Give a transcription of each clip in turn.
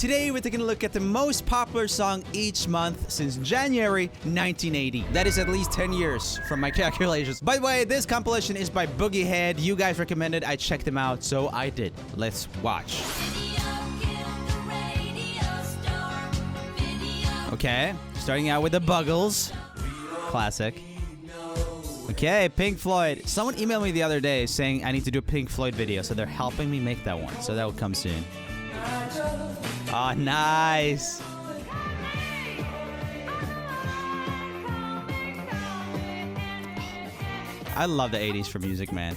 Today we're taking a look at the most popular song each month since January 1980. That is at least 10 years from my calculations. By the way, this compilation is by Boogiehead. You guys recommended I check them out, so I did. Let's watch. Okay, starting out with the Buggles. Classic. Okay, Pink Floyd. Someone emailed me the other day saying I need to do a Pink Floyd video, so they're helping me make that one. So that will come soon. Oh, nice. I love the 80s for music, man.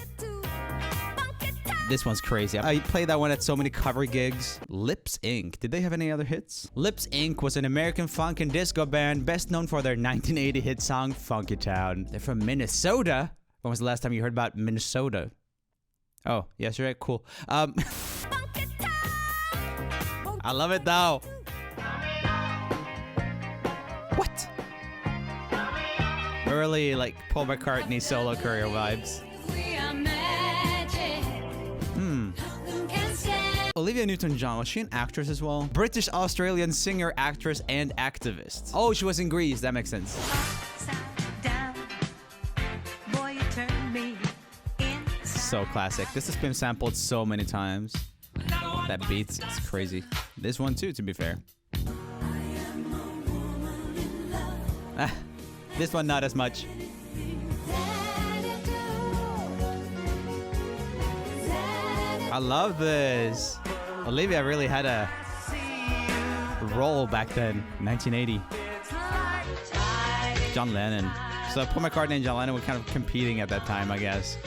This one's crazy. I played that one at so many cover gigs. Lips Inc. Did they have any other hits? Lips Inc. was an American funk and disco band best known for their 1980 hit song, Funky Town. They're from Minnesota. When was the last time you heard about Minnesota? Oh, yes, you're right. Cool. I love it, though. What? Early, like, Paul McCartney solo career vibes. Olivia Newton-John, was she an actress as well? British-Australian singer, actress, and activist. Oh, she was in Grease. That makes sense. So classic. This has been sampled so many times. That beat is crazy. This one too, to be fair. This one not as much. I love this. Olivia really had a role back then, 1980. John Lennon. So Paul McCartney and John Lennon were kind of competing at that time, I guess.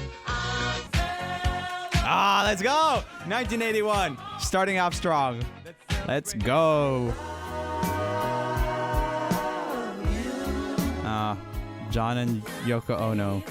Ah, let's go! 1981. Starting off strong. Let's go. John and Yoko Ono.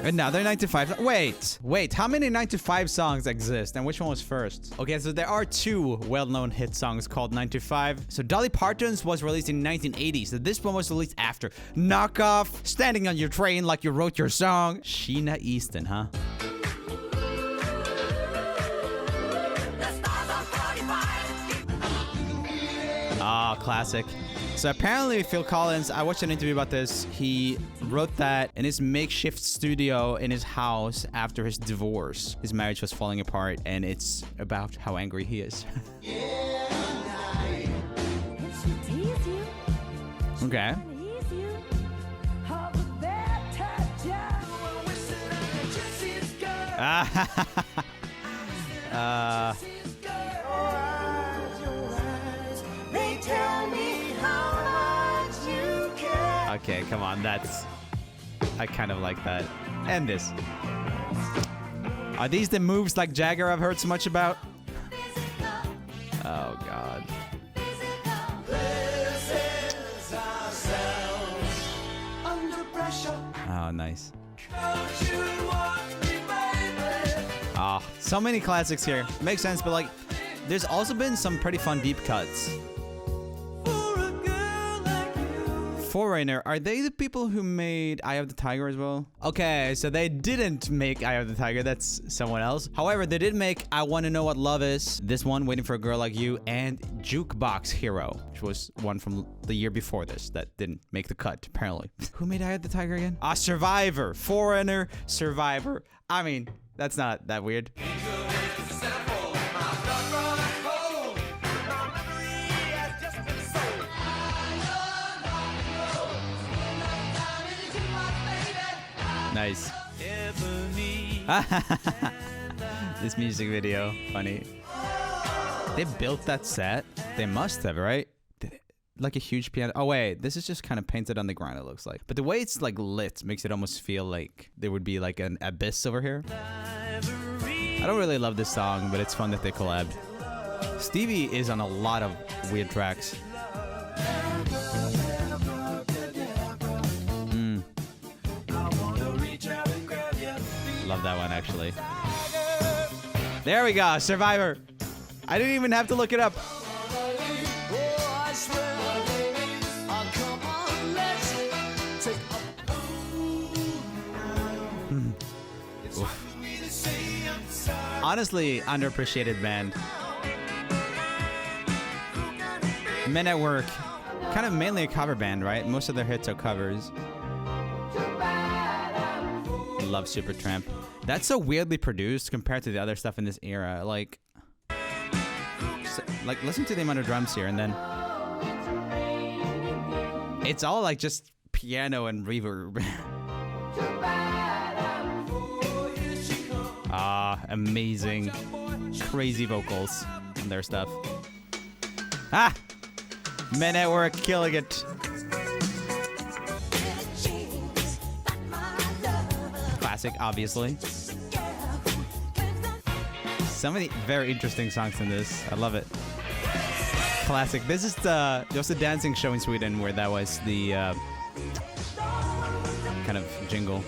Another 9 to 5. Wait, how many 9 to 5 songs exist and which one was first? Okay, so there are two well-known hit songs called 9 to 5. So Dolly Parton's was released in 1980, so this one was released after. Knock Off, Standing on Your Train Like You Wrote Your Song. Sheena Easton, huh? Ah, classic. So apparently Phil Collins, I watched an interview about this, he wrote that in his makeshift studio in his house after his divorce. His marriage was falling apart and it's about how angry he is. Okay. Okay, come on, I kind of like that. And this. Are these the moves like Jagger I've heard so much about? Oh, God. Oh, nice. Oh, so many classics here. Makes sense, but like, there's also been some pretty fun deep cuts. Foreigner, are they the people who made Eye of the Tiger as well? Okay, so they didn't make Eye of the Tiger, that's someone else. However, they did make I Want to Know What Love Is, this one, Waiting for a Girl Like You, and Jukebox Hero, which was one from the year before this that didn't make the cut, apparently. Who made Eye of the Tiger again? Survivor. Foreigner, Survivor. I mean, that's not that weird. Nice. This music video, funny. They built that set? They must have, right? Like a huge piano. Oh wait, this is just kind of painted on the ground, it looks like. But the way it's like lit makes it almost feel like there would be like an abyss over here. I don't really love this song, but it's fun that they collabed. Stevie is on a lot of weird tracks. Love that one, actually. There we go, Survivor. I didn't even have to look it up. Honestly, underappreciated band. Men at Work, kind of mainly a cover band, right? Most of their hits are covers. Love Supertramp. That's so weirdly produced compared to the other stuff in this era. Like listen to the amount of drums here, and then it's all like just piano and reverb. Amazing, crazy vocals on their stuff. Men at Work, killing it. Classic, obviously. So many very interesting songs in this. I love it. Classic. This is there was a dancing show in Sweden where that was the kind of jingle.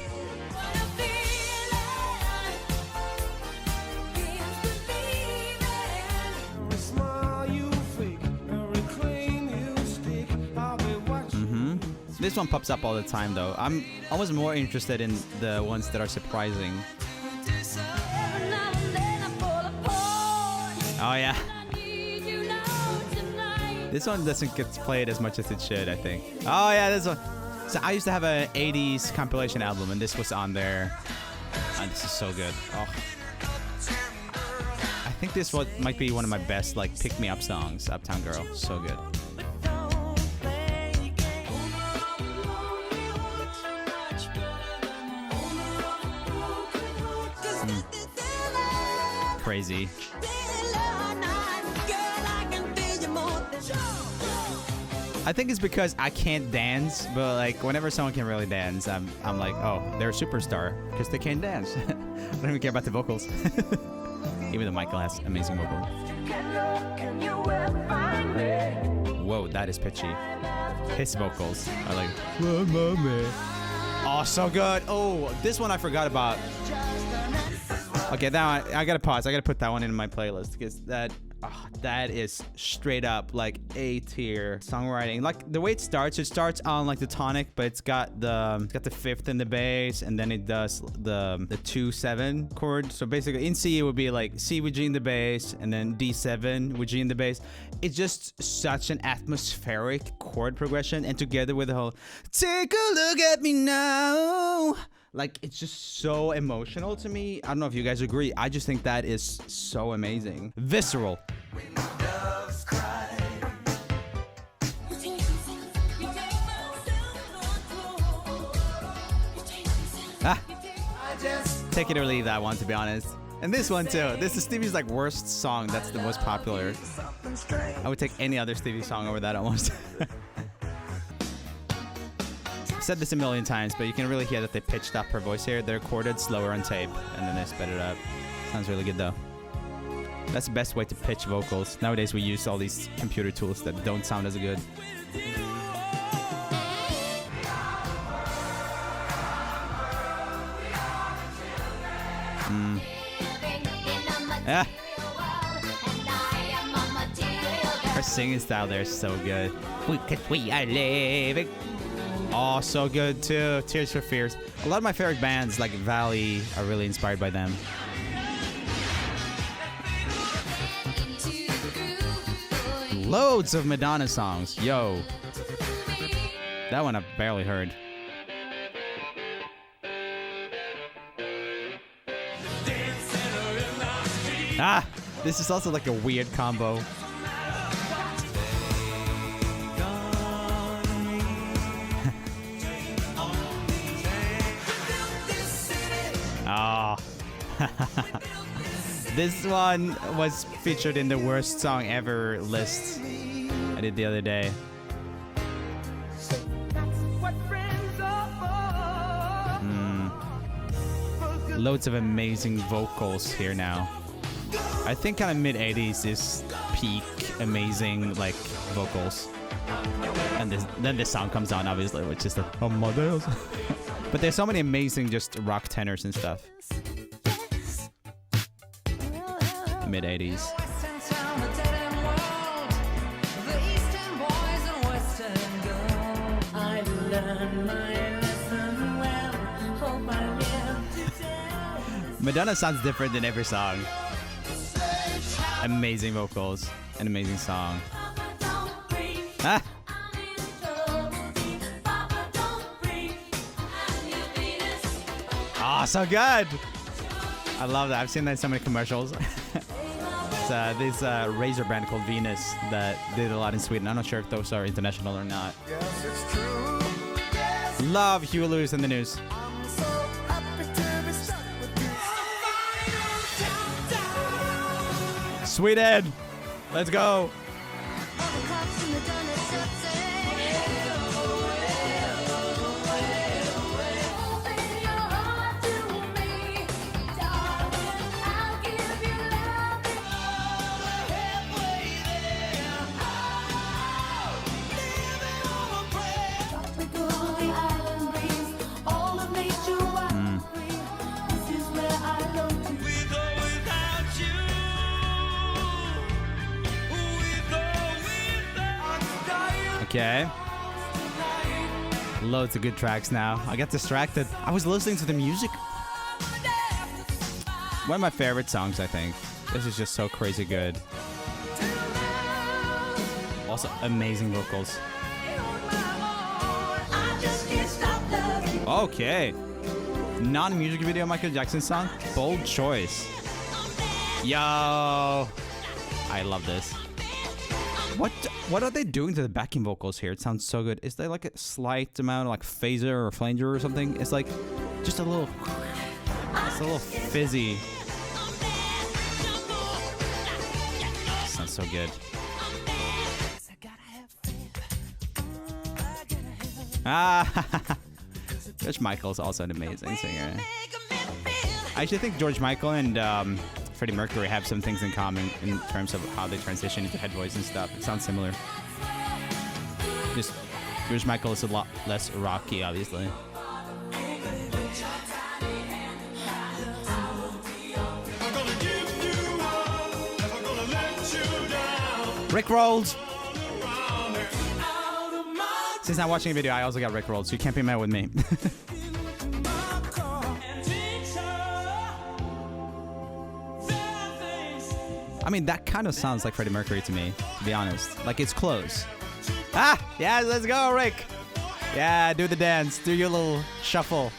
This one pops up all the time, though. I'm always more interested in the ones that are surprising. Oh, yeah. This one doesn't get played as much as it should, I think. Oh, yeah, this one. So I used to have an 80s compilation album, and this was on there. And this is so good. Oh. I think this one might be one of my best, like, pick-me-up songs, Uptown Girl. So good. Crazy. I think it's because I can't dance, but like whenever someone can really dance, I'm like, oh, they're a superstar because they can't dance. I don't even care about the vocals. Even though Michael has amazing vocals. Whoa, that is pitchy. His vocals are like, oh, so good. Oh, this one I forgot about. Okay, that one, I gotta pause. I gotta put that one in my playlist because that is straight up like A-tier songwriting. Like the way it starts on like the tonic, but it's got the fifth in the bass, and then it does the 2-7 chord. So basically, in C it would be like C with G in the bass, and then D7 with G in the bass. It's just such an atmospheric chord progression, and together with the whole "Take a look at me now." Like, it's just so emotional to me. I don't know if you guys agree. I just think that is so amazing. Visceral. Take it or leave that one, to be honest. And this one, too. This is Stevie's, like, worst song. That's the most popular. I would take any other Stevie song over that almost. I've said this a million times, but you can really hear that they pitched up her voice here. They recorded slower on tape, and then they sped it up. Sounds really good, though. That's the best way to pitch vocals. Nowadays, we use all these computer tools that don't sound as good. Her singing style there is so good. We are living. Oh, so good too. Tears for Fears. A lot of my favorite bands, like Valley, are really inspired by them. Loads of Madonna songs. Yo. That one I barely heard. This is also like a weird combo. Oh. This one was featured in the worst song ever list I did the other day. Loads of amazing vocals here now. I think kind of mid-80s is peak amazing like vocals. And then this song comes on, obviously, which is the Amadeus. But there's so many amazing just rock tenors and stuff. Mid-80s. Madonna sounds different in every song. Amazing vocals. An amazing song. Ah! Oh, so good! I love that. I've seen that in so many commercials. It's this razor brand called Venus that did a lot in Sweden. I'm not sure if those are international or not. Yes, it's true. Yes, Love Huey Lewis in the news. I'm so happy to be stuck with you. Sweden! Let's go! Okay. Loads of good tracks now. I got distracted. I was listening to the music. One of my favorite songs, I think. This is just so crazy good. Also, amazing vocals. Okay. Non-music video Michael Jackson song. Bold choice. Yo. I love this. What are they doing to the backing vocals here? It sounds so good. Is there like a slight amount of like phaser or flanger or something? It's like just a little, it's a little fizzy. Sounds so good. Ah, George Michael is also an amazing singer. I actually think George Michael and Freddie Mercury have some things in common in terms of how they transition into head voice and stuff. It sounds similar. Just George Michael is a lot less rocky, obviously. Rick rolled. Since I'm watching a video, I also got Rick rolled, so you can't be mad with me. I mean, that kind of sounds like Freddie Mercury to me, to be honest. Like, it's close. Ah! Yeah, let's go, Rick! Yeah, do the dance. Do your little shuffle.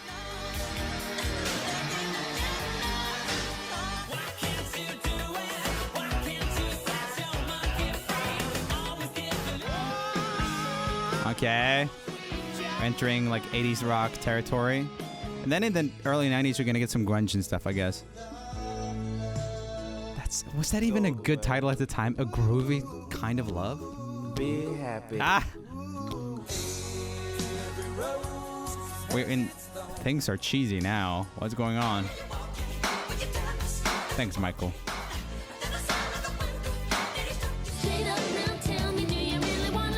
Okay. Entering, like, 80s rock territory. And then in the early 90s, you're gonna get some grunge and stuff, I guess. Was that even a good title at the time? A groovy kind of love? Be happy. Ah! We're in... Things are cheesy now. What's going on? Thanks, Michael.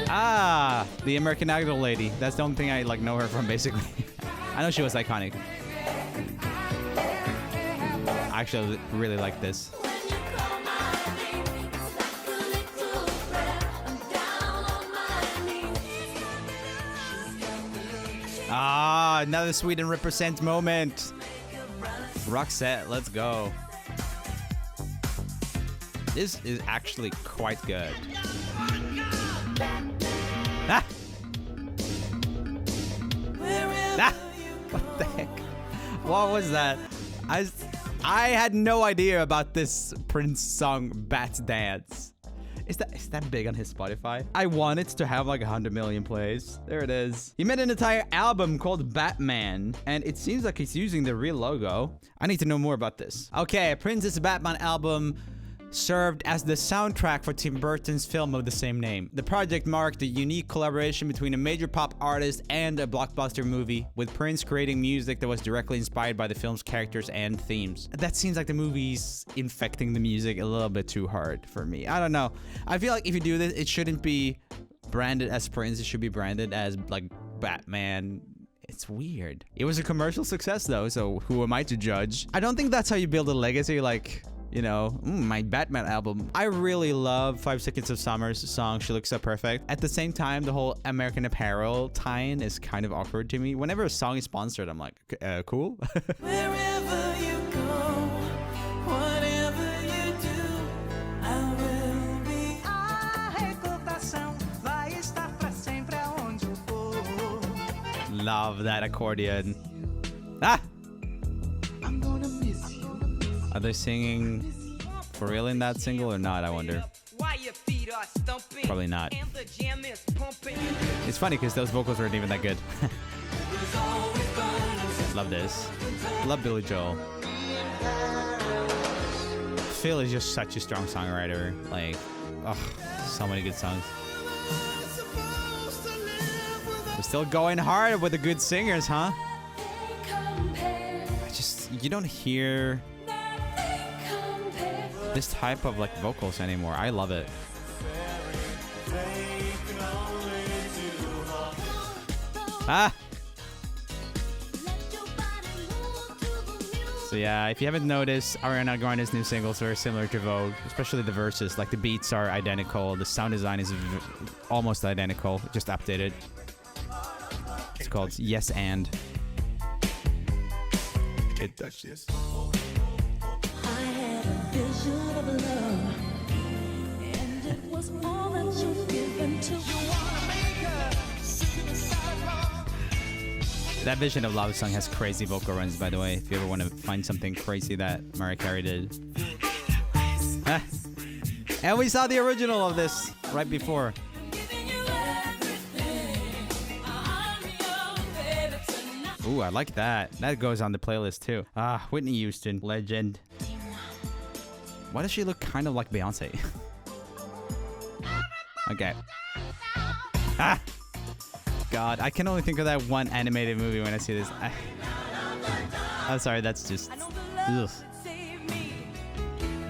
Ah! The American Idol lady. That's the only thing I like know her from, basically. I know she was iconic. I actually really like this. Ah, another Sweden represent moment. Roxette, let's go. This is actually quite good. Ah! Ah! What the heck? What was that? I had no idea about this Prince song, Bat Dance. Is that big on his Spotify? I want it to have like 100 million plays. There it is. He made an entire album called Batman, and it seems like he's using the real logo. I need to know more about this. Okay, Prince's Batman album served as the soundtrack for Tim Burton's film of the same name. The project marked a unique collaboration between a major pop artist and a blockbuster movie, with Prince creating music that was directly inspired by the film's characters and themes. That seems like the movie's infecting the music a little bit too hard for me. I don't know. I feel like if you do this, it shouldn't be branded as Prince. It should be branded as like Batman. It's weird. It was a commercial success though, so who am I to judge? I don't think that's how you build a legacy, like, you know, my Batman album. I really love 5 Seconds of Summer's song, She Looks So Perfect. At the same time, the whole American Apparel tie-in is kind of awkward to me. Whenever a song is sponsored, I'm like, cool. Wherever you go, whatever you do, I love that accordion. Ah! I'm gonna miss you. Are they singing for real in that single or not, I wonder? Probably not. It's funny because those vocals weren't even that good. Love this. Love Billy Joel. Phil is just such a strong songwriter. Like, oh, so many good songs. We're still going hard with the good singers, huh? You don't hear this type of like vocals anymore. I love it. Ah! So yeah, if you haven't noticed, Ariana Grande's new singles are similar to Vogue, especially the verses. Like the beats are identical, the sound design is almost identical, just updated. It's called Yes and. It touched this. I had a vision of love, and it was all that you've given to me. That Vision of Love song has crazy vocal runs, by the way, if you ever want to find something crazy that Mariah Carey did. Ah. And we saw the original of this right before. Ooh, I like that. That goes on the playlist too. Ah, Whitney Houston, legend. Why does she look kind of like Beyonce? Okay. Ah! God, I can only think of that one animated movie when I see this. I'm sorry, that's just... Ugh.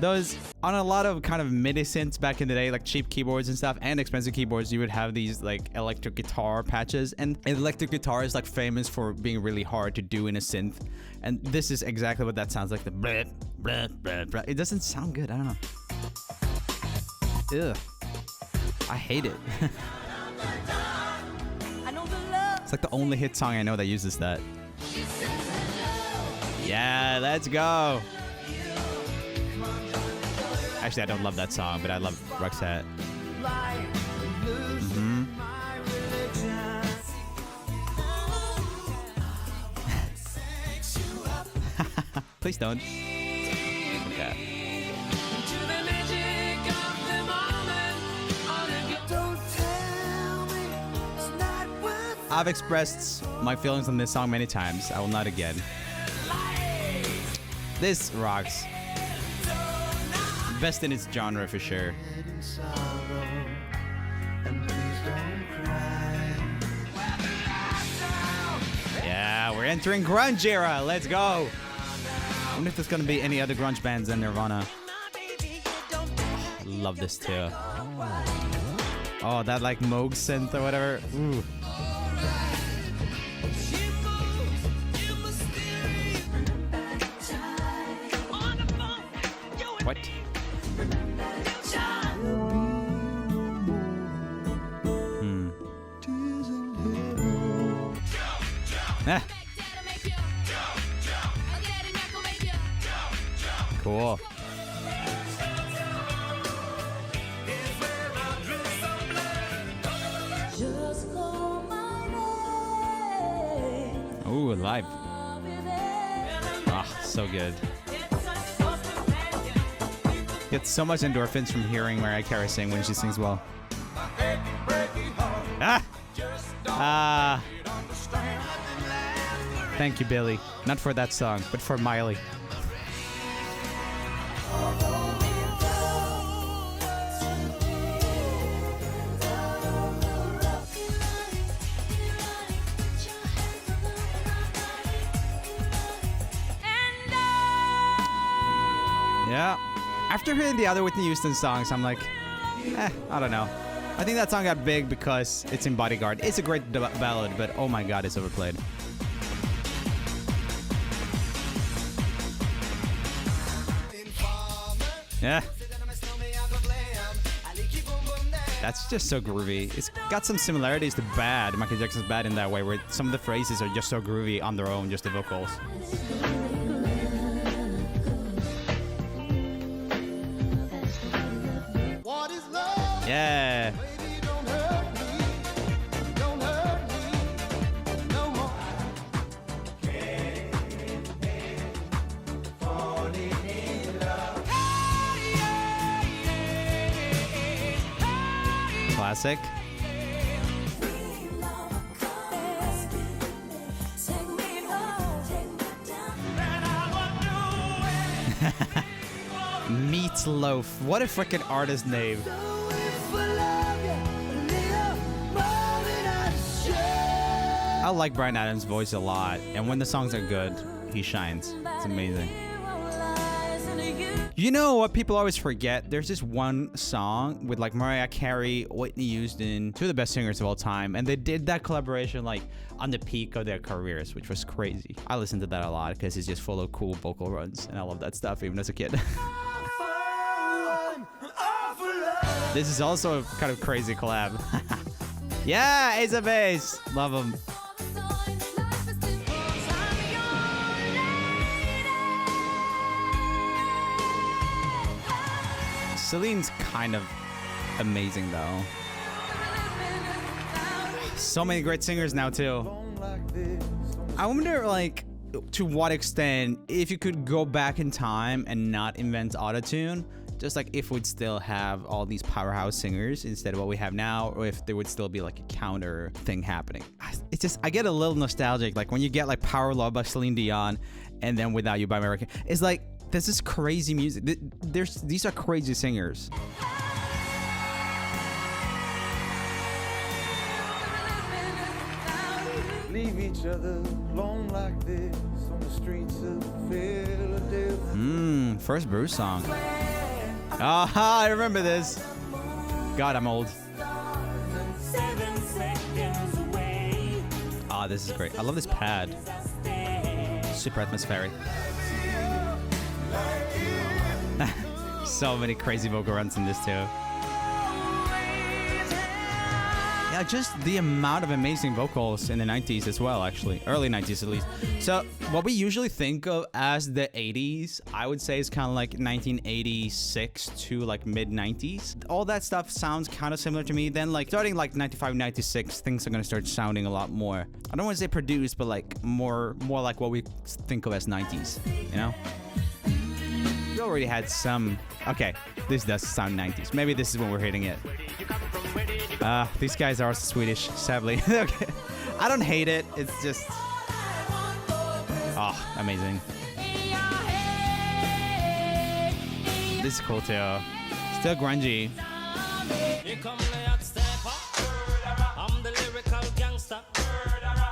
Those, on a lot of kind of MIDI synths back in the day, like cheap keyboards and stuff, and expensive keyboards, you would have these like electric guitar patches, and electric guitar is like famous for being really hard to do in a synth, and this is exactly what that sounds like. The bleh, bleh, bleh, bleh. It doesn't sound good. I don't know. Ugh. I hate it. It's like the only hit song I know that uses that. Yeah, let's go. Actually, I don't love that song, but I love Roxette. Mm-hmm. Please don't. Okay. I've expressed my feelings on this song many times. I will not again. This rocks. Best in its genre for sure. Yeah, we're entering grunge era. Let's go. I wonder if there's gonna be any other grunge bands than Nirvana. Love this too. Oh, that like Moog synth or whatever. Ooh. What? Ah. Cool. Ooh, live. Ah, so good. Get so much endorphins from hearing Mariah Carey sing when she sings well. Ah! Thank you, Billy. Not for that song, but for Miley. Yeah. After hearing the other Whitney Houston songs, I'm like, I don't know. I think that song got big because it's in Bodyguard. It's a great ballad, but oh my god, it's overplayed. Yeah. That's just so groovy. It's got some similarities to Bad, Michael Jackson's Bad in that way, where some of the phrases are just so groovy on their own, just the vocals. Yeah. classic. Meatloaf. What a freaking artist name. I like Bryan Adams' voice a lot, and when the songs are good, he shines. It's amazing. You know what people always forget? There's this one song with like Mariah Carey, Whitney Houston, two of the best singers of all time, and they did that collaboration like on the peak of their careers, which was crazy. I listened to that a lot because it's just full of cool vocal runs, and I love that stuff even as a kid. This is also a kind of crazy collab. Yeah, Ace of Base. Love him. Celine's kind of amazing though. So many great singers now too. I wonder like to what extent if you could go back in time and not invent autotune, just like if we'd still have all these powerhouse singers instead of what we have now, or if there would still be like a counter thing happening. It's just, I get a little nostalgic, like when you get like Power Love by Celine Dion and then Without You by American. It's like, this is crazy music. These are crazy singers. Leave each other alone like this on the streets of Philadelphia. First Bruce song. Ah, I remember this. God, I'm old. Ah, this is great. I love this pad. Super atmospheric. So many crazy vocal runs in this too. Yeah, just the amount of amazing vocals in the 90s as well, actually. Early 90s at least. So what we usually think of as the 80s, I would say is kind of like 1986 to like mid 90s. All that stuff sounds kind of similar to me. Then like starting like 95, 96, things are going to start sounding a lot more, I don't want to say produced, but like more like what we think of as 90s, you know? We already had some. Okay, this does sound 90s. Maybe this is when we're hitting it. These guys are also Swedish, sadly. Okay. I don't hate it. It's just... Oh, amazing. This is cool too. Still grungy.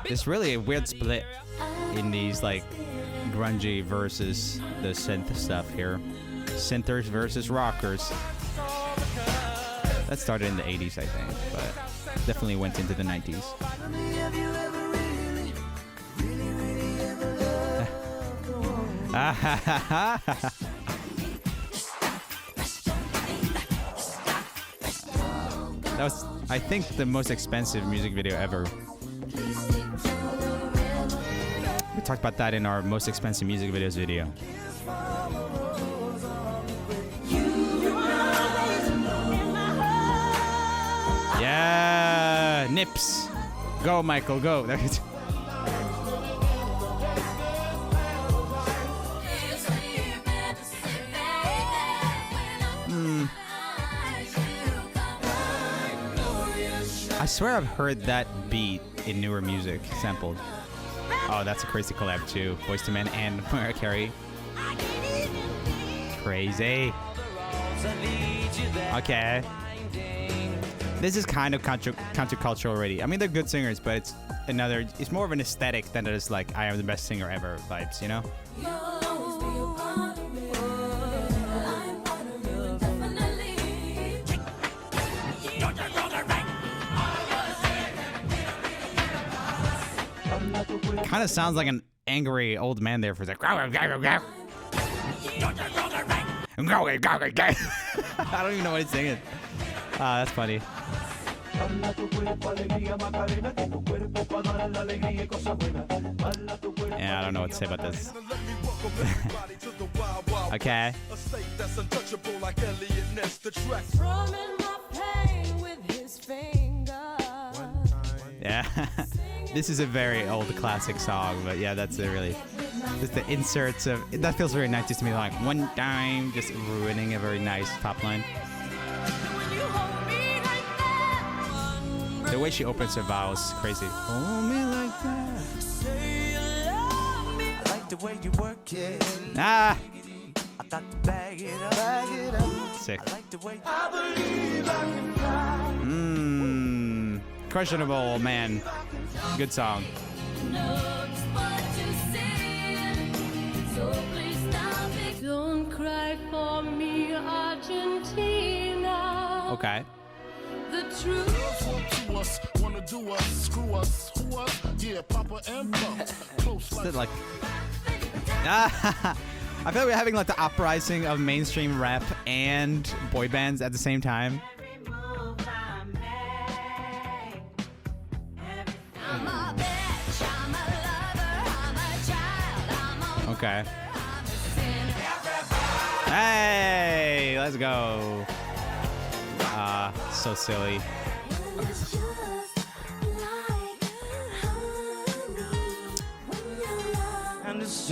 There's really a weird split in these like grungy versus the synth stuff here. Synthers versus rockers. That started in the 80s, I think, but definitely went into the 90s. That was, I think, the most expensive music video ever. We talked about that in our most expensive music videos video. Yeah, Nips. Go, Michael, go. I swear I've heard that beat in newer music sampled. Oh, that's a crazy collab too. Boyz II Men and Mariah Carey. Crazy. Okay. This is kind of countercultural already. I mean, they're good singers, but it's more of an aesthetic than it is like I am the best singer ever vibes, you know? Kind of sounds like an angry old man there for a sec. I don't even know what he's singing. That's funny. Yeah, I don't know what to say about this. Okay. Yeah. This is a very old classic song, but yeah, that's a really... Just the inserts of... That feels very 90s to me, like one time, just ruining a very nice top line. The way she opens her vowels, crazy. Hold me like that. Say you love me. I like the way you work it. Ah, I got to bag it up. Bag it up. sick. I like the way I believe I can fly. Questionable, man. Good song. Don't cry for me, Argentina. Okay. The truth. To us, wanna do us, screw us, who us? Yeah, Papa and Pump. Close Is like it like... Ah, I feel like we're having like the uprising of mainstream rap and boy bands at the same time. Okay. Hey, let's go. So silly.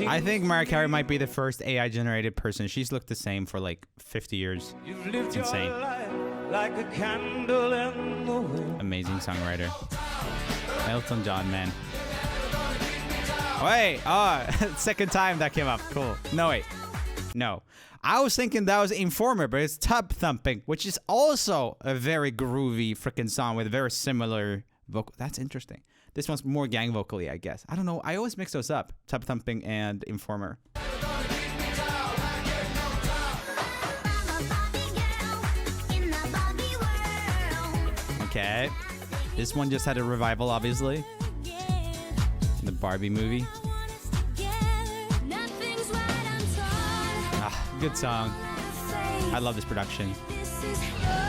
I think Mariah Carey might be the first AI generated person. She's looked the same for like 50 years. You've lived Insane. your life like a candle in the wind. Amazing songwriter. Elton John, man. Wait, oh, second time that came up. Cool. No, wait. No. I was thinking that was Informer, but it's Tub Thumping, which is also a very groovy freaking song with very similar vocal. That's interesting. This one's more gang vocally, I guess. I don't know. I always mix those up. Tub Thumping and Informer. Okay. This one just had a revival, obviously. The Barbie movie. Ah, good song. I love this production.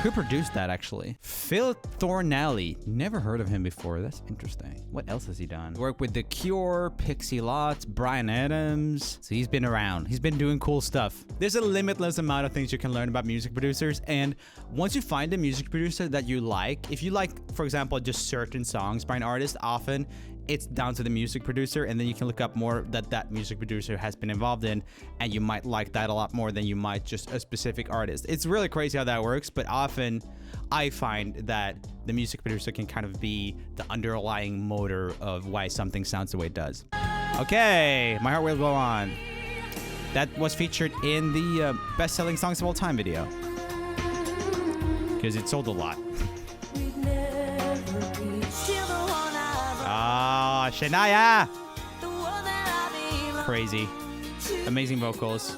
Who produced that, actually? Phil Thornalley. Never heard of him before. That's interesting. What else has he done? Worked with The Cure, Pixie Lott, Bryan Adams. So he's been around. He's been doing cool stuff. There's a limitless amount of things you can learn about music producers. And once you find a music producer that you like, if you like, for example, just certain songs by an artist, often it's down to the music producer, and then you can look up more that music producer has been involved in, and you might like that a lot more than you might just a specific artist. It's really crazy how that works, but often I find that the music producer can kind of be the underlying motor of why something sounds the way it does. Okay, My Heart Will Go On. That was featured in the best-selling songs of all time video, because it sold a lot. Ah, Shania! Crazy. Amazing vocals.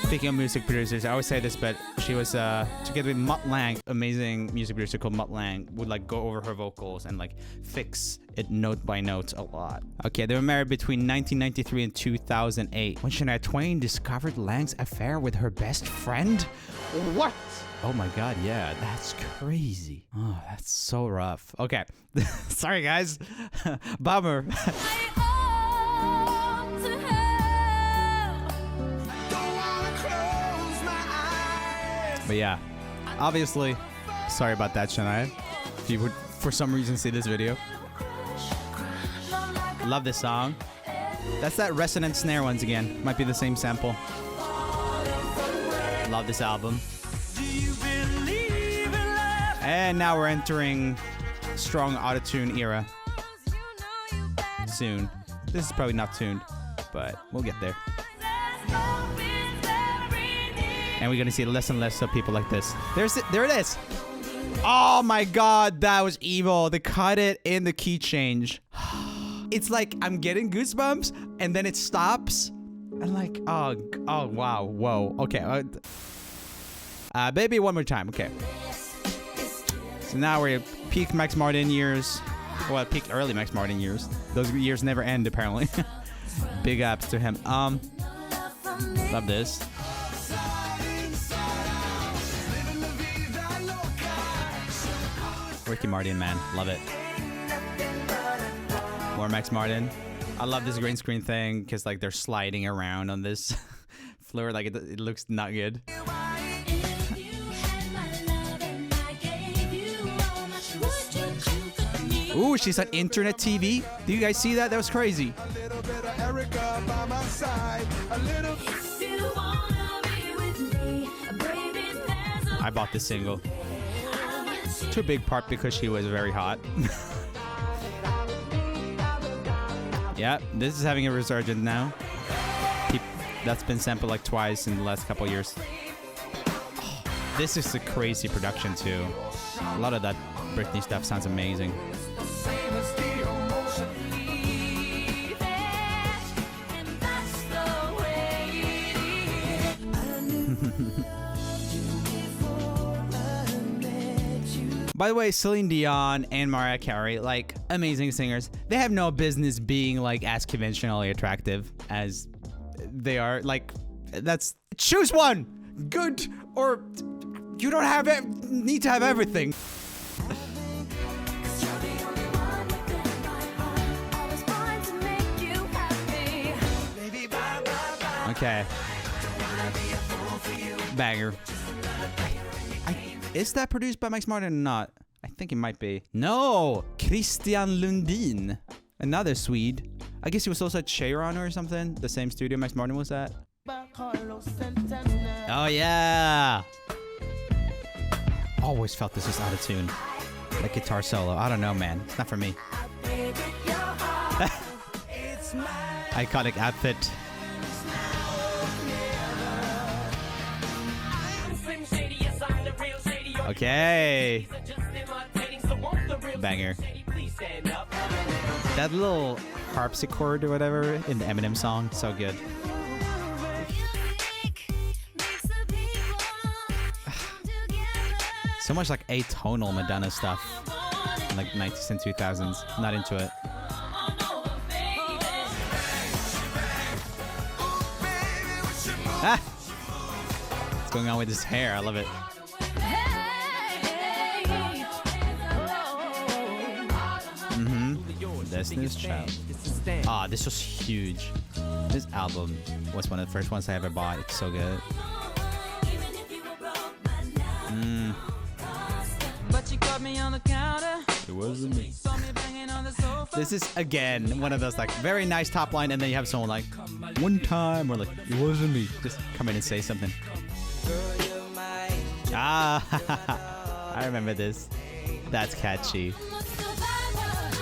Speaking of music producers, I always say this, but she was together with Mutt Lange, amazing music producer called Mutt Lange, would like go over her vocals and like fix it note by note a lot. Okay, they were married between 1993 and 2008 when Shania Twain discovered Lange's affair with her best friend. What? Oh my god, yeah, that's crazy. Oh, that's so rough. Okay, sorry guys. Bummer. But yeah, obviously, sorry about that, Shania. If you would, for some reason, see this video. Love this song. That's that resonant snare once again. Might be the same sample. Love this album. And now we're entering strong autotune era. Soon. This is probably not tuned, but we'll get there. And we're gonna see less and less of people like this. There it is. Oh my god, that was evil. They cut it in the key change. It's like I'm getting goosebumps, and then it stops. And like, oh wow, whoa. Okay. Baby, one more time. Okay. So now we're at peak Max Martin years. Well, peak early Max Martin years. Those years never end, apparently. Big ups to him. Love this. Ricky Martin, man. Love it. More Max Martin. I love this green screen thing because like they're sliding around on this floor. Like it looks not good. Ooh, she's on internet TV. Do you guys see that? That was crazy. I bought this single. To a big part because she was very hot. Yeah, this is having a resurgence now. That's been sampled like twice in the last couple of years. This is a crazy production too. A lot of that Britney stuff sounds amazing. By the way, Celine Dion and Mariah Carey, like, amazing singers. They have no business being, like, as conventionally attractive as they are. Like, that's... Choose one! Good or... You don't have need to have everything. Okay. Banger. Is that produced by Max Martin or not? I think it might be. No! Christian Lundin. Another Swede. I guess he was also at Cheiron or something. The same studio Max Martin was at. Oh, yeah! Always felt this was out of tune. Like guitar solo. I don't know, man. It's not for me. Iconic outfit. Okay. Banger. That little harpsichord or whatever in the Eminem song, so good. So much like atonal Madonna stuff in like 90s and 2000s. Not into it. Ah! What's going on with his hair? I love it. Destiny's Child. Ah, this was huge. This album was one of the first ones I ever bought. It's so good. But you caught me on the counter. It wasn't me. This is again one of those like very nice top line, and then you have someone like one time or like it wasn't me. Just come in and say something. Ah, I remember this. That's catchy.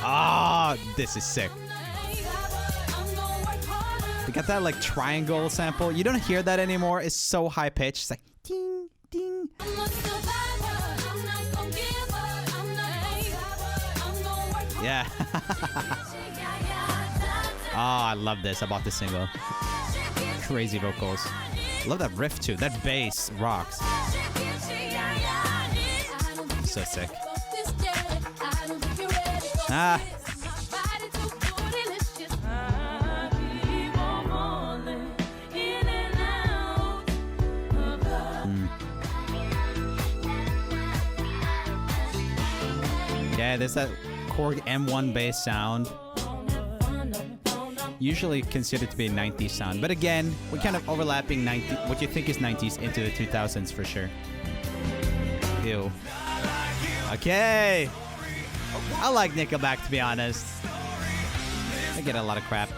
Ah, this is sick. We got that like triangle sample. You don't hear that anymore. It's so high pitched. It's like ding, ding. Yeah. Ah, I love this. I bought this single. Crazy vocals. Love that riff too. That bass rocks. So sick. Ah. Yeah, there's that Korg M1 bass sound. Usually considered to be a 90s sound. But again, we're kind of overlapping what you think is 90s into the 2000s for sure. Ew. Okay. I like Nickelback, to be honest. I get a lot of crap.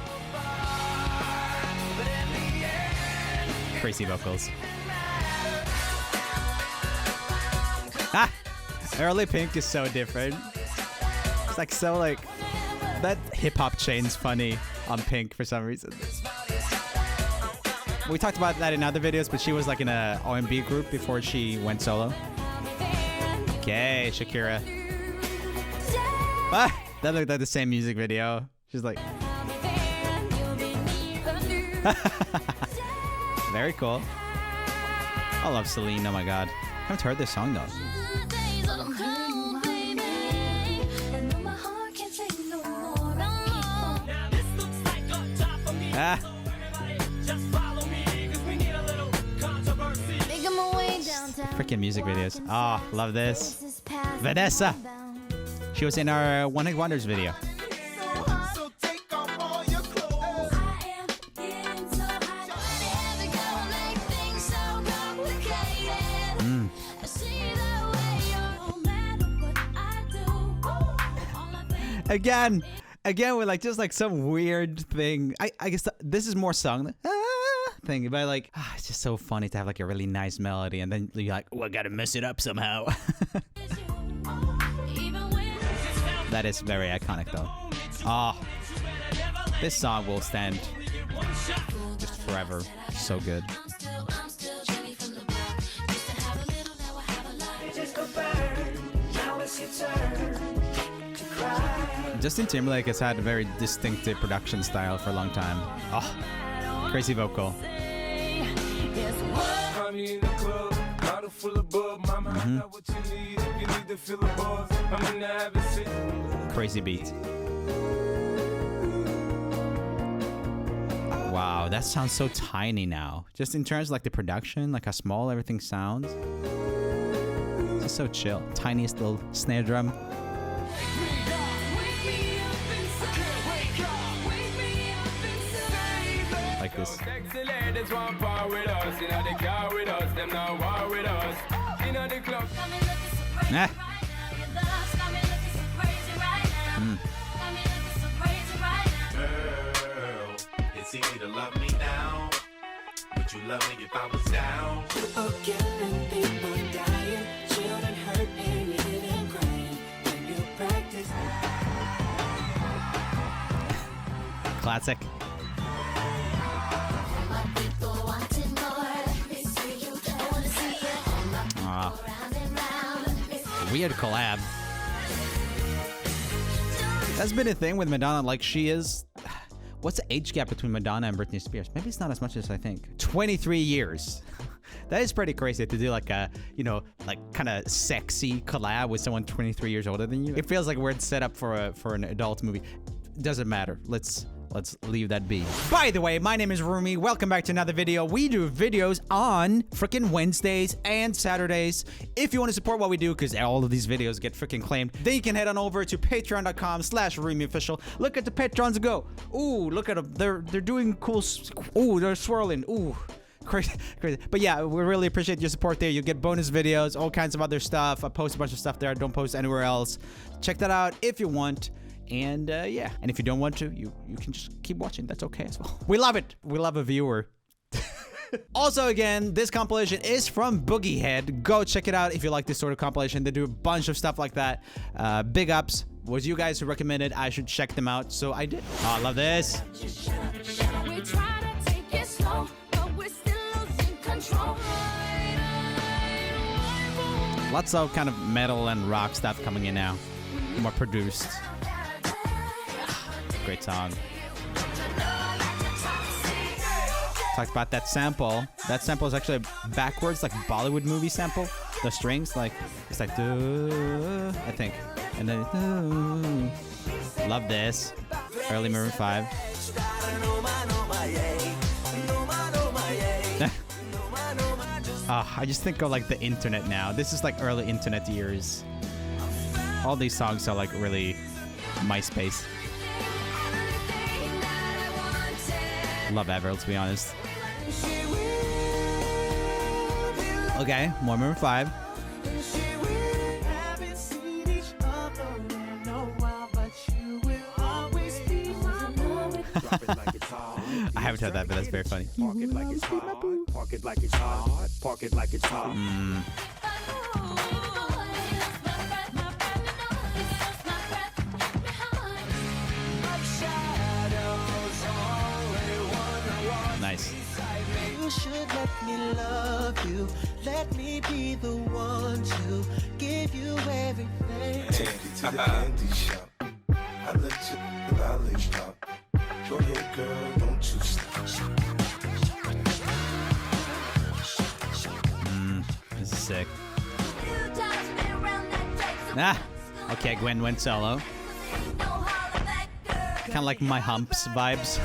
Crazy vocals. Ah! Early Pink is so different. It's like so like... That hip-hop chain's funny on Pink for some reason. We talked about that in other videos, but she was like in a R&B group before she went solo. Okay, Shakira. Ah, that looked like the same music video. She's like... Very cool. I love Celine, oh my god. I haven't heard this song though. Ah. Freaking music videos. Oh, love this. Vanessa. She was in our One Hit Wonders video. Again with like just like some weird thing. I guess this is more sung thing, but like it's just so funny to have like a really nice melody and then you're like, oh, I gotta mess it up somehow. That is very iconic, though. Oh, this song will stand just forever. So good. Justin Timberlake has had a very distinctive production style for a long time. Oh, crazy vocal. Crazy beat. Wow, that sounds so tiny now. Just in terms of like the production, like how small everything sounds. It's just so chill. Tiniest little snare drum. Like this. Nah. It's easy to love me now. Would you love me if I was down? People killing, people dying, children hurt, pain, and crying. When you practice. Classic. Weird collab. That's been a thing with Madonna. Like, she is... What's the age gap between Madonna and Britney Spears? Maybe it's not as much as I think. 23 years. That is pretty crazy to do like a, you know, like kind of sexy collab with someone 23 years older than you. It feels like a weird setup for an adult movie. Doesn't matter. Let's leave that be. By the way, my name is Rumi. Welcome back to another video. We do videos on freaking Wednesdays and Saturdays. If you want to support what we do, because all of these videos get freaking claimed, then you can head on over to patreon.com/RumiOfficial. Look at the patrons go. Ooh, look at them. They're doing cool. Ooh, they're swirling. Ooh. Crazy. But yeah, we really appreciate your support there. You get bonus videos, all kinds of other stuff. I post a bunch of stuff there. I don't post anywhere else. Check that out if you want. And yeah, and if you don't want to, you can just keep watching. That's okay as well. We love it. We love a viewer. Also, again, this compilation is from Boogie Head. Go check it out if you like this sort of compilation. They do a bunch of stuff like that. Big ups. Was you guys who recommended I should check them out, so I did. Oh, I love this. We try to take it slow, but we're still losing control. Lots of kind of metal and rock stuff coming in now. More produced. Great song. Talked about that sample. That sample is actually a backwards, like Bollywood movie sample. The strings, like, it's like, I think. And then, love this. Early Maroon 5. I just think of like the internet now. This is like early internet years. All these songs are like really MySpace. Love Avril, to be honest. Okay, more Maroon 5. I haven't heard that, but that's very funny. Park it like it's hot. Park it like it's hot. Park it like it's hot. Nice. You should let me love you. Let me be the one to give you everything. Take you to the candy shop. I let you the valley stop. Go ahead, girl, don't you stop. This is sick. Okay, Gwen went solo. Kind of like My Humps vibes.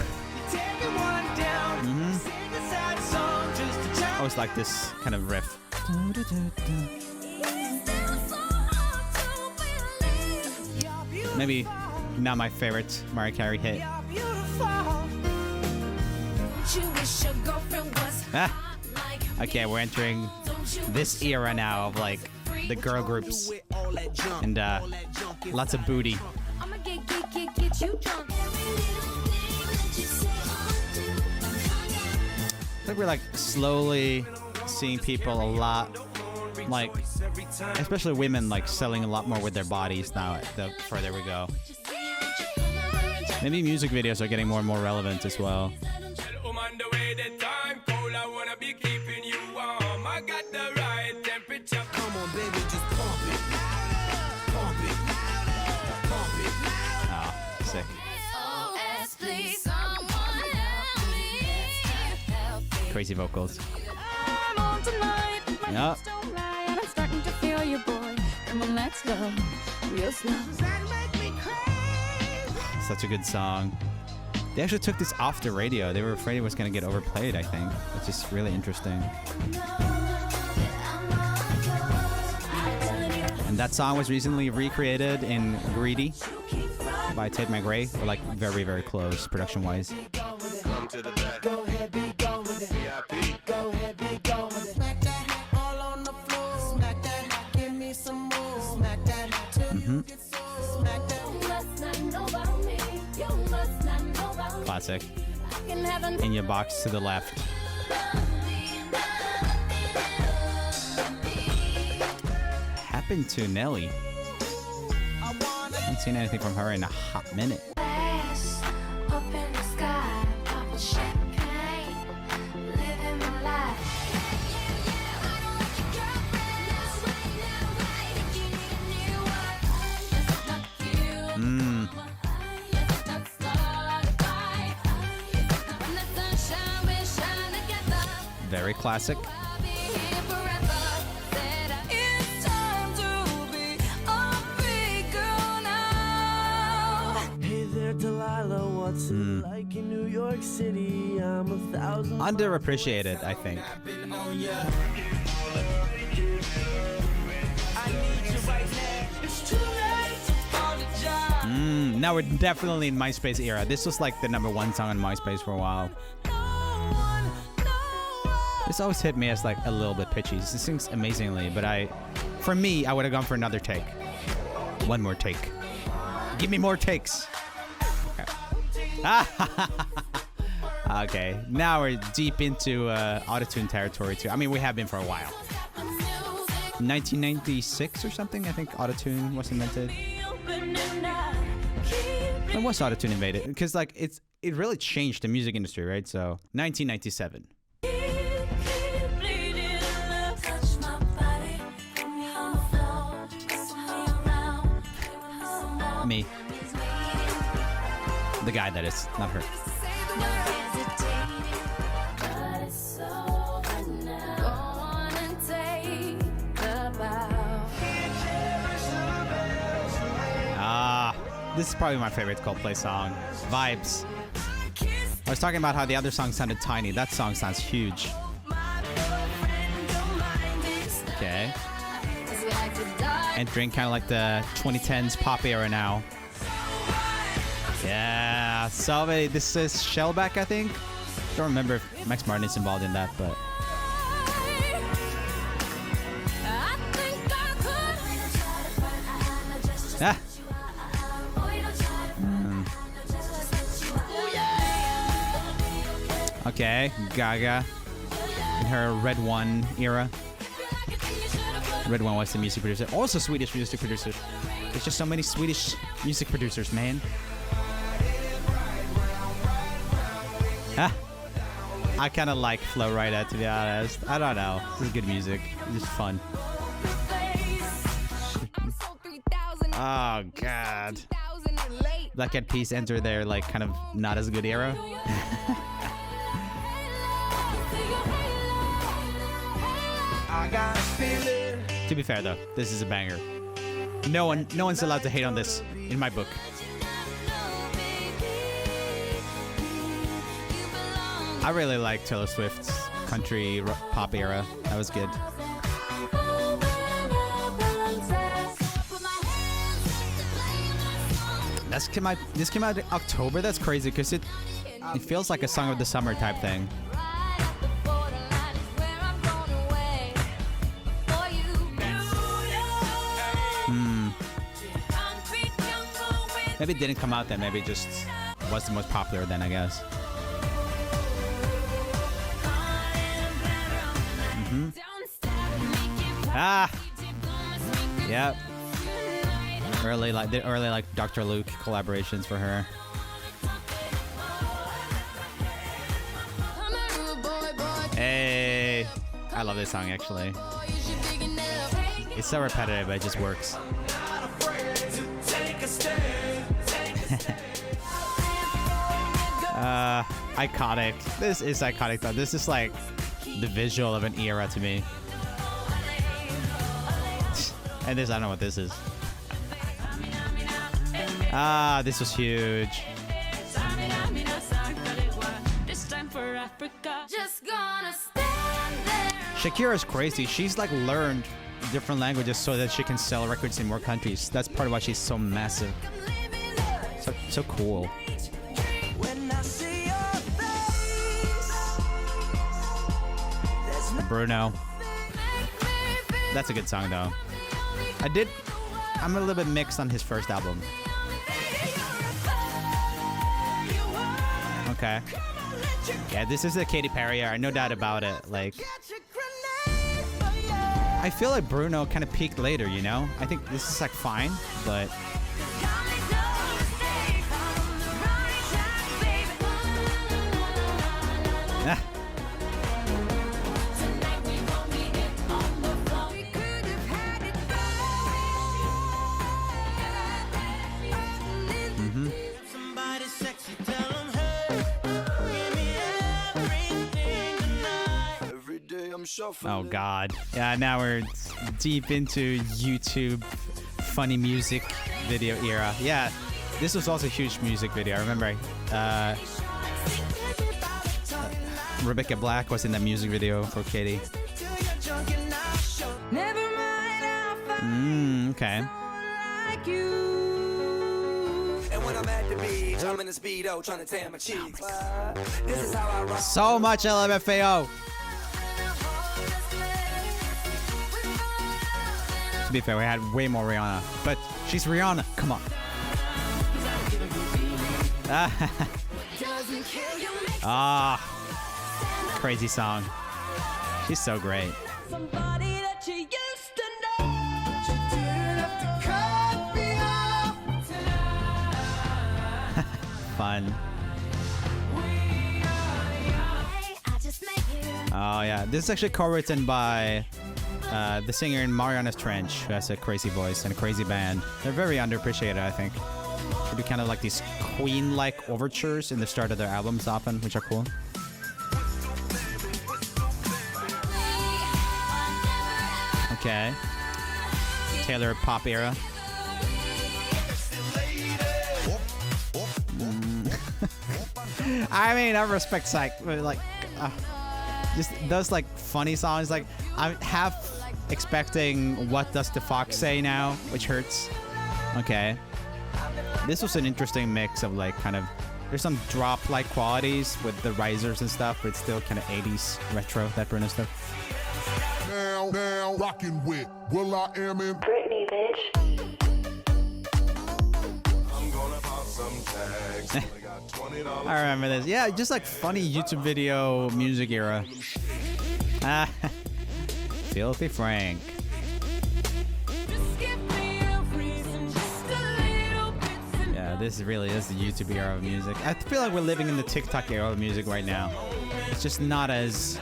I always like this kind of riff. Maybe not my favorite Mariah Carey hit. Okay, we're entering this era now of like the girl groups and lots of booty. I think we're like slowly seeing people a lot like, especially women, like selling a lot more with their bodies now. The further we go, maybe music videos are getting more and more relevant as well. Oh, sick. Crazy vocals. Yep. Such a good song. They actually took this off the radio. They were afraid it was going to get overplayed, I think. Which is really interesting. And that song was recently recreated in Greedy by Tate McRae. We're like very, very close production-wise. Come to the back. Go ahead, be gone with it. VIP. Go ahead, be gone with it. Smack that all on the floor. Smack that, give me some more. Smack that till you get sore. Smack that. Classic. In your box to the left. Happened to Nelly. Haven't seen anything from her in a hot minute. Very classic. Like in New York City, I'm 1,000 Underappreciated, I think. Now we're definitely in MySpace era. This was like the #1 song on MySpace for a while. This always hit me as like a little bit pitchy. This sings amazingly, but for me, I would have gone for another take. One more take. Give me more takes. Okay, now we're deep into autotune territory too. I mean, we have been for a while. 1996 or something, I think autotune was invented. When was autotune invented? Because like it really changed the music industry, right? So 1997. Me. The guy, that is, not her. This is probably my favorite Coldplay song. Vibes. I was talking about how the other song sounded tiny. That song sounds huge. Okay. Entering kind of like the 2010s pop era now. Yeah, Salve. This is Shellback, I think. Don't remember if Max Martin is involved in that, but. Ah. Okay, Gaga in her Red One era. Red One was the music producer. Also Swedish music producer. There's just so many Swedish music producers, man. I kind of like Flo Rida, to be honest. I don't know. This is good music. It's just fun. Oh, God. Black Eyed Peas enter their, like, kind of not as good era. To be fair, though, this is a banger. No one's allowed to hate on this in my book. I really like Taylor Swift's country pop era. That was good. This came out in October. That's crazy because it feels like a song of the summer type thing. Maybe it didn't come out then. Maybe it just was the most popular then, I guess. Ah. Yep. Early like Dr. Luke collaborations for her. Hey, I love this song actually. It's so repetitive, but it just works. Iconic. This is iconic though. This is like the visual of an era to me. And this, I don't know what this is. This was huge. Shakira's crazy. She's like learned different languages so that she can sell records in more countries. That's part of why she's so massive. So cool. Bruno. That's a good song though. I'm a little bit mixed on his first album. Okay. Yeah, this is a Katy Perry era, no doubt about it. Like, I feel like Bruno kind of peaked later, you know? I think this is like fine, but oh god. Yeah, now we're deep into YouTube funny music video era. Yeah, this was also a huge music video. I remember Rebecca Black was in that music video for Katy. Okay. So much LMFAO. To be fair, we had way more Rihanna, but she's Rihanna. Come on. Crazy song. She's so great. Somebody that you used to know. You didn't have to cut me off. Fun. Oh yeah, this is actually co-written by the singer in Mariana's Trench, who has a crazy voice and a crazy band. They're very underappreciated, I think. They do kind of like these Queen-like overtures in the start of their albums often, which are cool. Okay. Taylor pop era. I mean, I respect just those like funny songs. Like I'm half expecting "What Does the Fox Say Now," which hurts. Okay. This was an interesting mix of like kind of there's some drop-like qualities with the risers and stuff, but it's still kind of 80s retro, that Bruno stuff. Now, rocking with Will I Am in Britney, bitch. I'm gonna pop some tags. I got $20. I remember this. Yeah, just like funny YouTube video music era. Filthy Frank. Yeah, this really is the YouTube era of music. I feel like we're living in the TikTok era of music right now. It's just not as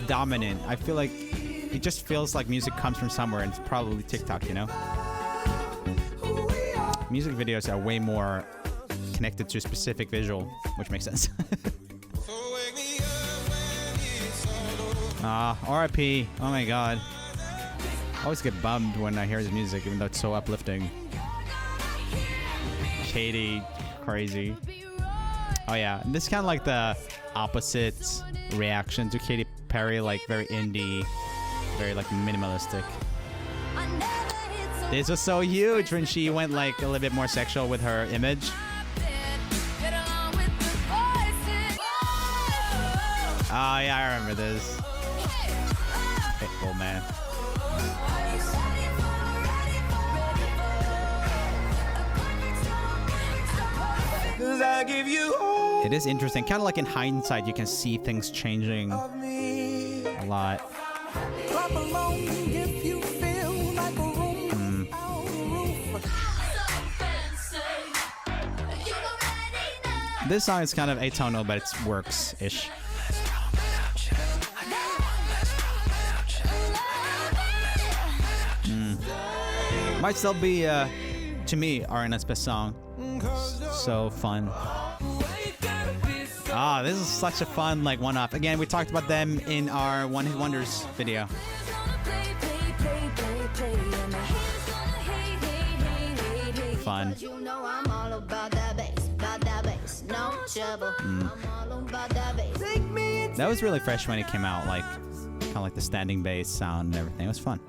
dominant. I feel like it just feels like music comes from somewhere, and it's probably TikTok, you know? Music videos are way more connected to a specific visual, which makes sense. RIP. Oh my god. I always get bummed when I hear his music, even though it's so uplifting. Katy, crazy. Oh yeah, and this is kind of like the opposite reaction to Katy Perry, like very indie, very like minimalistic. This was so huge when she went like a little bit more sexual with her image. Oh yeah, I remember this. Pitbull, man. It is interesting. Kind of like in hindsight, you can see things changing a lot. clap along if you feel like a room without a roof. This song is kind of atonal, but it works-ish. Might still be, to me, RN's best song. So fun. Ah, this is such a fun, like, one-off. Again, we talked about them in our One Hit Wonders video. Fun. That was really fresh when it came out, like, kind of like the standing bass sound and everything. It was fun.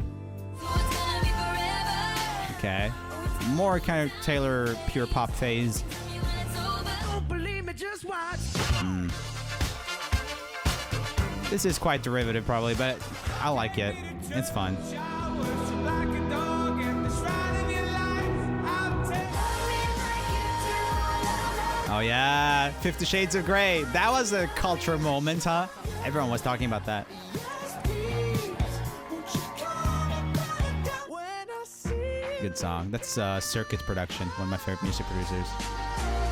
Okay. More kind of Taylor pure pop phase. This is quite derivative probably, but I like it. It's fun. Oh yeah, 50 Shades of Grey. That was a culture moment, huh? Everyone was talking about that. Good song. That's Circuit Production, one of my favorite music producers.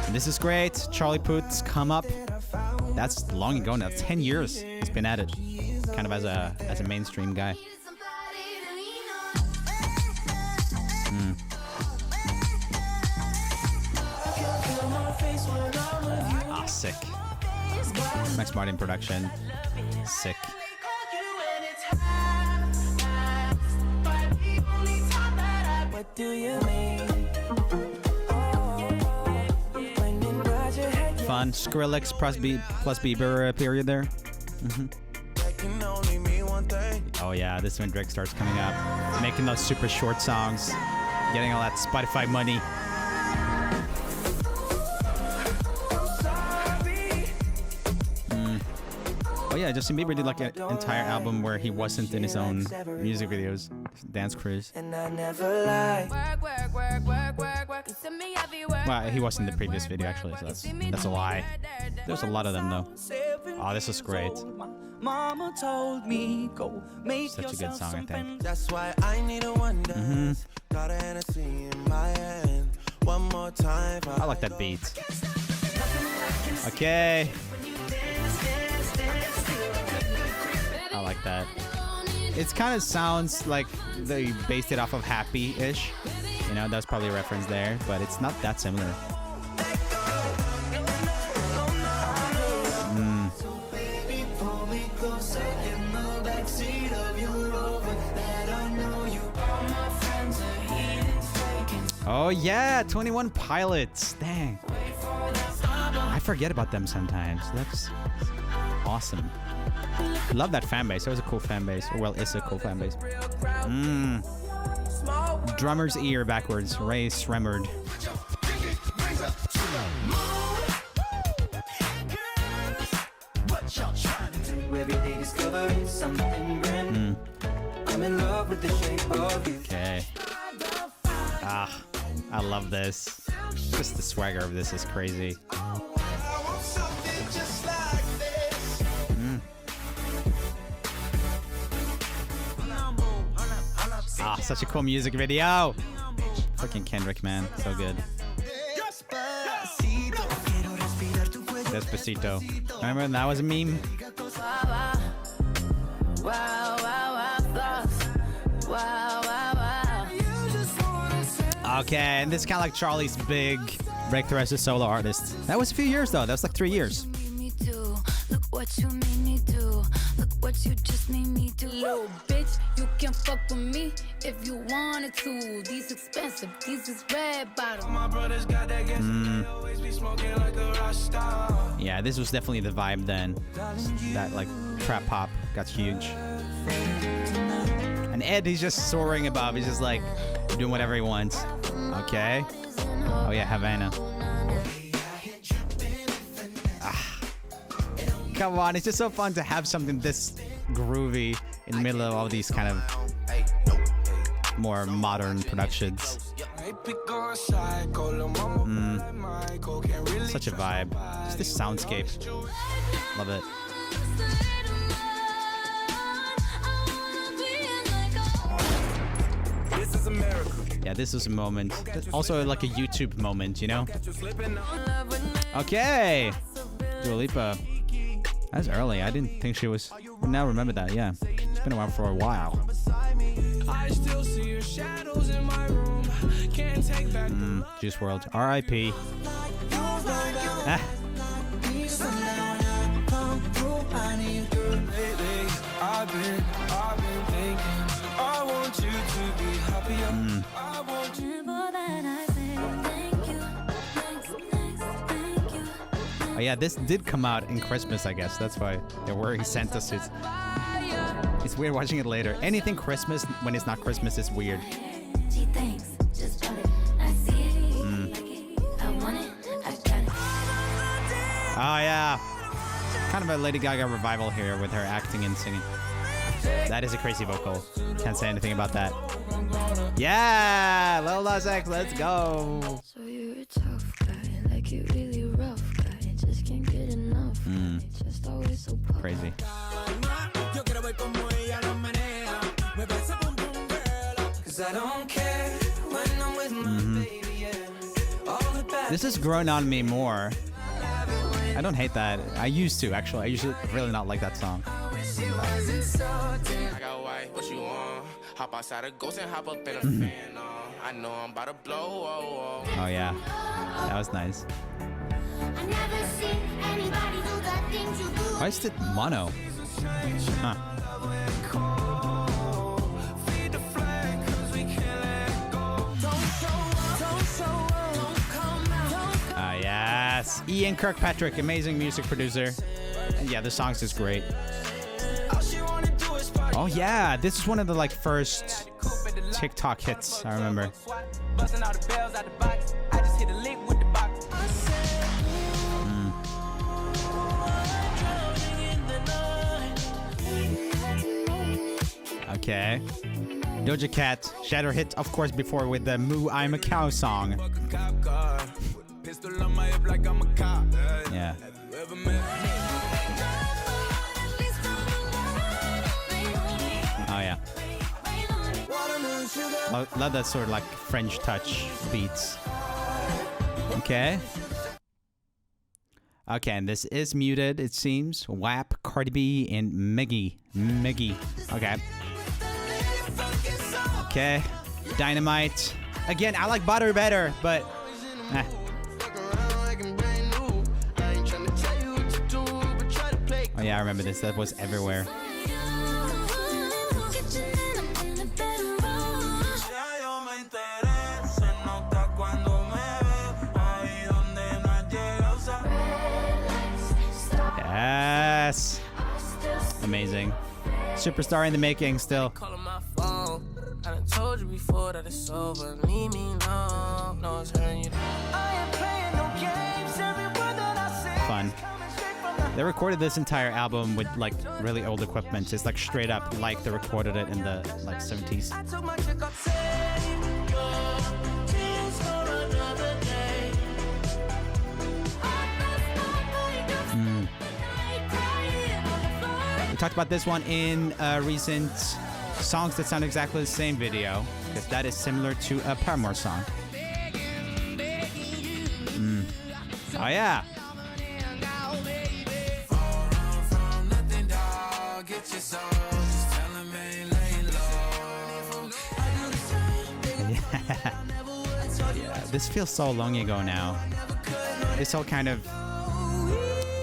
And this is great. Charlie Puth's Come Up. That's long ago now. 10 years he's been at it. Kind of as a mainstream guy. Ah, sick. Max Martin production. Sick. What do you mean? Fun. Skrillex plus Bieber period there. Oh yeah, this is when Drake starts coming up, making those super short songs, getting all that Spotify money. Oh yeah, Justin Bieber did like an entire album where he wasn't in his own music videos. Dance Cruise. And I never lie. Well, he was in the previous video actually, so that's a lie. There's a lot of them though. Oh, this is great. Mama told me go make Such a good song, I think. That's why I need a wonder. Got a Hennessy in my hand. One more time. I like that beat. Okay. I like that. It kind of sounds like they based it off of Happy-ish. You know, that's probably a reference there, but it's not that similar. Oh yeah, 21 Pilots. Dang. I forget about them sometimes. That's awesome. Love that fan base. That was a cool fan base. Well, it's a cool fan base. Drummer's ear backwards. Ray Sremmerd. Okay. Ah, I love this. Just the swagger of this is crazy. Ah, such a cool music video. Fucking Kendrick, man. So good. Despacito. Remember when that was a meme? Okay, and this is kind of like Charlie's big breakthrough as a solo artist. That was a few years though. That was like 3 years. Look what you made me do. Look what you just made me do. Little bitch, you can fuck with me if you wanted to. These expensive, these is red bottom. My brothers got that gas and they always be smoking like a rasta. Yeah, this was definitely the vibe then. That like trap pop got huge. And Ed, he's just soaring above. He's just like doing whatever he wants. Okay. Oh yeah, Havana. Come on, it's just so fun to have something this groovy in the middle of all these kind of more modern productions. Such a vibe. Just this soundscape. Love it. Yeah, this was a moment. Also like a YouTube moment, you know? Okay. Dua Lipa. That's early. I didn't think she was... Now remember that, yeah. It's been around for a while. I still see your shadows in my room. Can't take back Juice WRLD. R.I.P. Ah. I've been thinking I want you to be happier. I want you. Oh yeah, this did come out in Christmas, I guess. That's why they're wearing Santa suits. It's weird watching it later. Anything Christmas when it's not Christmas is weird. Oh yeah. Kind of a Lady Gaga revival here with her acting and singing. That is a crazy vocal. Can't say anything about that. Yeah! Lil Nas X, let's go! So you're a tough guy, like you really rough guy. Just can't get enough. Just always so Crazy. I don't care when I'm with my baby, all the bad. This has grown on me more. I don't hate that. I used to, actually. I used to really not like that song. I got white, what you want? Hop outside a ghost and hop up in a fan. I know I'm about to blow. Oh yeah. That was nice. Why is it mono? Huh. Yes. Ian Kirkpatrick, amazing music producer. And yeah, the song's just great. Oh yeah, this is one of the like first TikTok hits, I remember. Okay. Doja Cat, Shatter hit, of course, before with the Moo I'm a Cow song. Yeah. Oh yeah. Love that sort of like French touch beats. Okay. Okay, and this is muted, it seems. WAP, Cardi B, and Meggy. Okay. Okay. Dynamite. Again, I like Butter better, but... Oh yeah, I remember this. That was everywhere. Yes. Amazing. Superstar in the making still. I done told you before that it's over. Leave me alone. No, it's hurting you. I ain't playing no games. Every word that I say. Fun. They recorded this entire album with like really old equipment. It's like straight up like they recorded it in the like 70s. I took my chick up, save your tears for another day. We talked about this one in recent songs that sound exactly the same video, because that is similar to a Paramore song. Oh yeah. Yeah, this feels so long ago now. This whole kind of...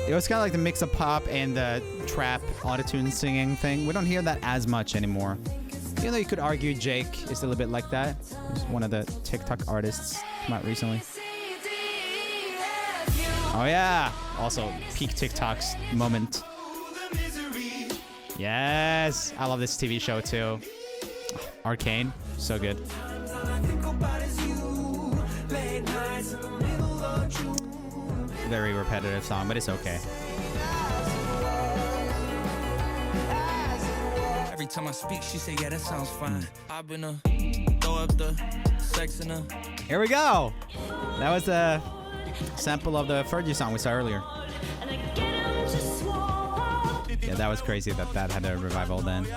It was kind of like the mix of pop and the trap autotune singing thing. We don't hear that as much anymore. Even though you could argue Jake is a little bit like that. He's one of the TikTok artists come out recently. Oh yeah! Also, peak TikTok's moment. Yes! I love this TV show too. Arcane. So good. Very repetitive song, but it's okay. Every time I speak, she say, yeah, that sounds fine. I've been throw up the sex in her. Here we go! That was a sample of the Fergie song we saw earlier. Yeah, that was crazy that that had a revival then.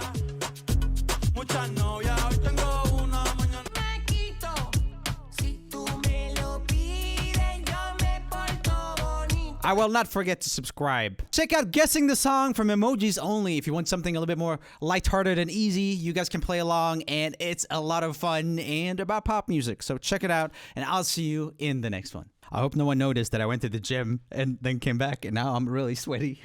I will not forget to subscribe. Check out Guessing the Song from Emojis Only if you want something a little bit more lighthearted and easy. You guys can play along, and it's a lot of fun and about pop music. So check it out, and I'll see you in the next one. I hope no one noticed that I went to the gym and then came back, and now I'm really sweaty.